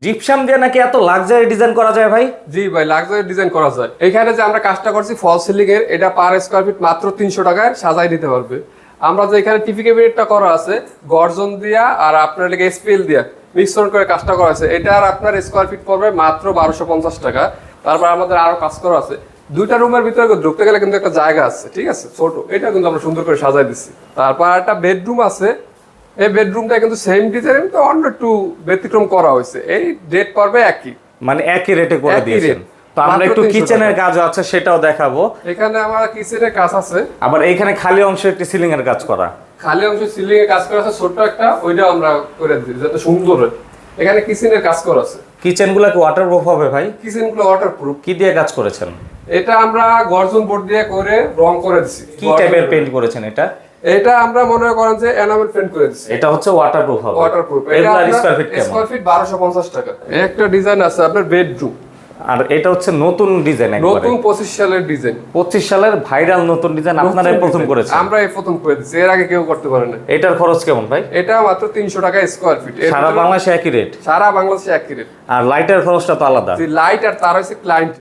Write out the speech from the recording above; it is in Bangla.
জিপসাম দিয়ে নাকি এত লাক্সারি ডিজাইন করা যায় ভাই? জি ভাই, লাক্সারি ডিজাইন করা যায়। এখানে যে আমরা কাজটা করছি ফল সিলিং এর, এটা পার স্কয়ার ফিট মাত্র 300 টাকায় সাজাই দিতে পারবে। আমরা যে এখানে টিভি ক্যাবিনেটটা করা আছে গর্জন দিয়া আর আপনার লেগে স্পেল দিয়া মিশ্রণ করে কাজটা করা আছে, এটার আপনার স্কয়ার ফিট পড়বে মাত্র 1250 টাকা। তারপর আমাদের আরো কাজ করা আছে, দুইটা রুমের ভিতরে ঢুকতে গেলে কিন্তু একটা জায়গা আছে, ঠিক আছে, ছোট, এটা কিন্তু আমরা সুন্দর করে সাজাই দিচ্ছি। তারপর একটা বেডরুম আছে, এই বেডরুমটা কিন্তু সেম ডিজাইন, তো অন্য একটু ব্যতিক্রম করা হয়েছে। এই রেট পড়বে একই, মানে একই রেটে করে একই দিয়েছেন। rate। তো আমরা মাত্র একটু 300 কিচেনের টাকা। কাজ আছে সেটাও দেখাবো। এখানে আমার কিচেনের কাজ আছে, আবার এইখানে খালি অংশে একটি সিলিং এর কাজ করা। খালি অংশ সিলিং এর কাজ করা আছে ছোট্ট একটা, ওইটাও আমরা করে দিই যাতে সুন্দর হয়। এখানে কিচেনের কাজ করা আছে। কিচেন গুলা কি ওয়াটারপ্রুফ হবে ভাই? কিচেন গুলো ওয়াটারপ্রুফ। কি দিয়ে কাজ করেছেন? এটা আমরা গর্জন বোর্ড দিয়ে করে রং করে দিছি। কি টাইপের পেইন্ট করেছেন এটা? এটা আমরা মনে করেন যে এনামেল পেইন্ট করে দিছি। এটা হচ্ছে ওয়াটারপ্রুফ হবে। ওয়াটারপ্রুফ। এগুলা স্কয়ার ফিট কেমন? স্কয়ার ফিট 1250 টাকা। একটা ডিজাইন আছে আপনার বেডরুম, আর এটা হচ্ছে নতুন ডিজাইন একবারে। নতুন 25 সালের ডিজাইন। 25 সালের ভাইরাল নতুন ডিজাইন আপনারাই প্রথম করেছেন। আমরা এই প্রথম করে দিছি, এর আগে কেউ করতে পারে না। এটার খরচ কেমন ভাই? এটা মাত্র 300 টাকা স্কয়ার ফিট। সারা বাংলাদেশে একই রেট? সারা বাংলাদেশে একই রেট। আর লাইটের খরচটা তো আলাদা। লাইট আর তার হচ্ছে ক্লায়েন্ট